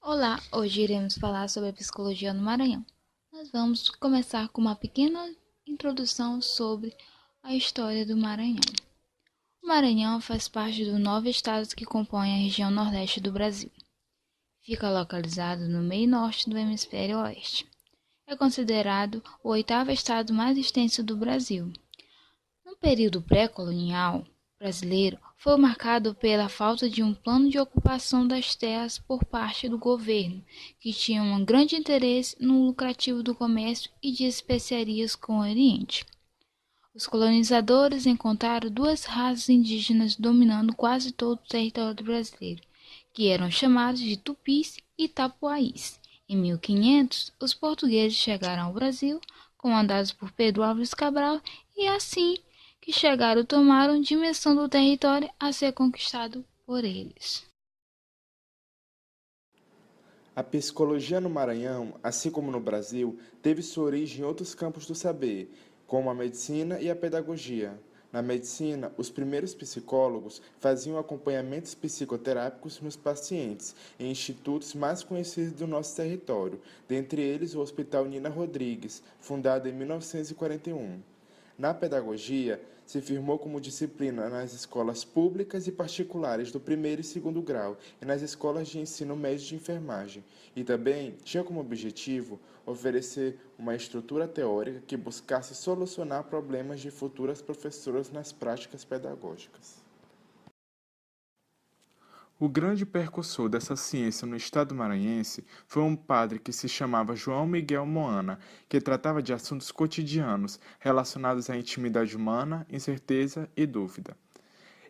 Olá, hoje iremos falar sobre a psicologia no Maranhão. Nós vamos começar com uma pequena introdução sobre a história do Maranhão. O Maranhão faz parte dos 9 estados que compõem a região nordeste do Brasil. Fica localizado no meio norte do hemisfério oeste. É considerado o 8º estado mais extenso do Brasil. No período pré-colonial brasileiro, foi marcado pela falta de um plano de ocupação das terras por parte do governo, que tinha um grande interesse no lucrativo do comércio e de especiarias com o Oriente. Os colonizadores encontraram duas raças indígenas dominando quase todo o território brasileiro, que eram chamados de tupis e tapuaís. Em 1500, os portugueses chegaram ao Brasil, comandados por Pedro Álvares Cabral, e assim que chegaram tomaram dimensão do território a ser conquistado por eles. A psicologia no Maranhão, assim como no Brasil, teve sua origem em outros campos do saber, como a medicina e a pedagogia. Na medicina, os primeiros psicólogos faziam acompanhamentos psicoterápicos nos pacientes em institutos mais conhecidos do nosso território, dentre eles o Hospital Nina Rodrigues, fundado em 1941. Na pedagogia, se firmou como disciplina nas escolas públicas e particulares do primeiro e segundo grau e nas escolas de ensino médio de enfermagem, e também tinha como objetivo oferecer uma estrutura teórica que buscasse solucionar problemas de futuras professoras nas práticas pedagógicas. O grande percussor dessa ciência no estado maranhense foi um padre que se chamava João Miguel Moana, que tratava de assuntos cotidianos relacionados à intimidade humana, incerteza e dúvida.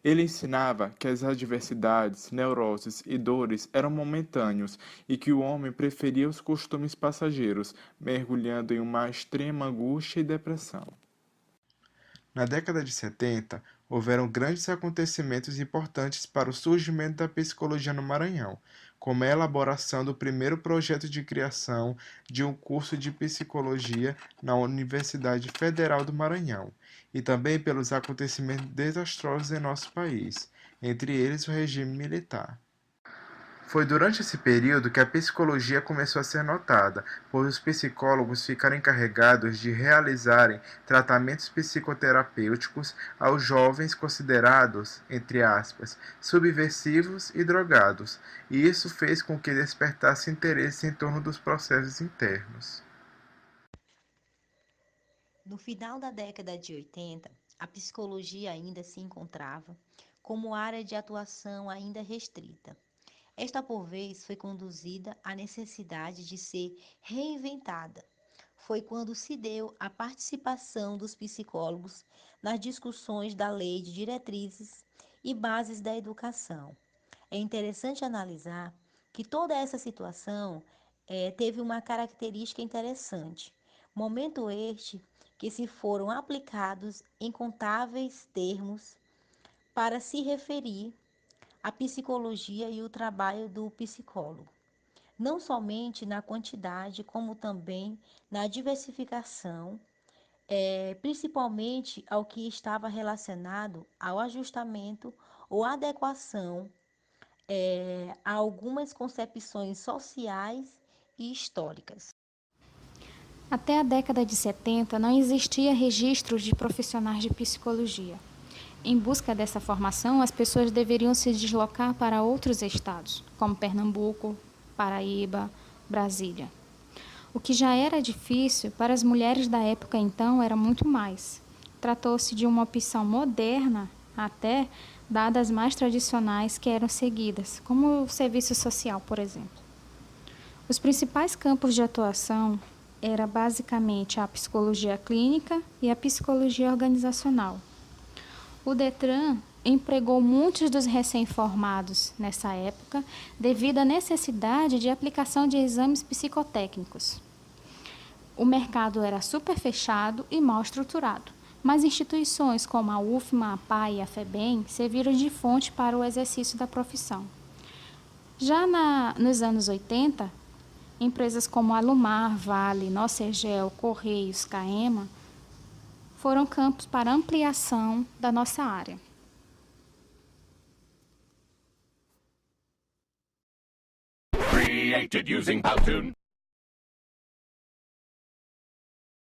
Ele ensinava que as adversidades, neuroses e dores eram momentâneos e que o homem preferia os costumes passageiros, mergulhando em uma extrema angústia e depressão. Na década de 70, houveram grandes acontecimentos importantes para o surgimento da psicologia no Maranhão, como a elaboração do primeiro projeto de criação de um curso de psicologia na Universidade Federal do Maranhão, e também pelos acontecimentos desastrosos em nosso país, entre eles o regime militar. Foi durante esse período que a psicologia começou a ser notada, pois os psicólogos ficaram encarregados de realizarem tratamentos psicoterapêuticos aos jovens considerados, entre aspas, subversivos e drogados, e isso fez com que despertasse interesse em torno dos processos internos. No final da década de 80, a psicologia ainda se encontrava como área de atuação ainda restrita. Esta, por vez, foi conduzida à necessidade de ser reinventada. Foi quando se deu a participação dos psicólogos nas discussões da Lei de Diretrizes e Bases da Educação. É interessante analisar que toda essa situação teve uma característica interessante. Momento este que se foram aplicados incontáveis termos para se referir à psicologia e o trabalho do psicólogo, não somente na quantidade, como também na diversificação, principalmente ao que estava relacionado ao ajustamento ou adequação a algumas concepções sociais e históricas. Até a década de 70 não existia registro de profissionais de psicologia. Em busca dessa formação, as pessoas deveriam se deslocar para outros estados, como Pernambuco, Paraíba, Brasília. O que já era difícil para as mulheres da época então era muito mais. Tratou-se de uma opção moderna, até dadas as mais tradicionais que eram seguidas, como o serviço social, por exemplo. Os principais campos de atuação era basicamente a psicologia clínica e a psicologia organizacional. O Detran empregou muitos dos recém-formados nessa época devido à necessidade de aplicação de exames psicotécnicos. O mercado era super fechado e mal estruturado, mas instituições como a UFMA, a PAI e a FEBEM serviram de fonte para o exercício da profissão. Já nos anos 80, empresas como Alumar, Vale, Nocergel, Correios, Caema foram campos para ampliação da nossa área. created using Powtoon.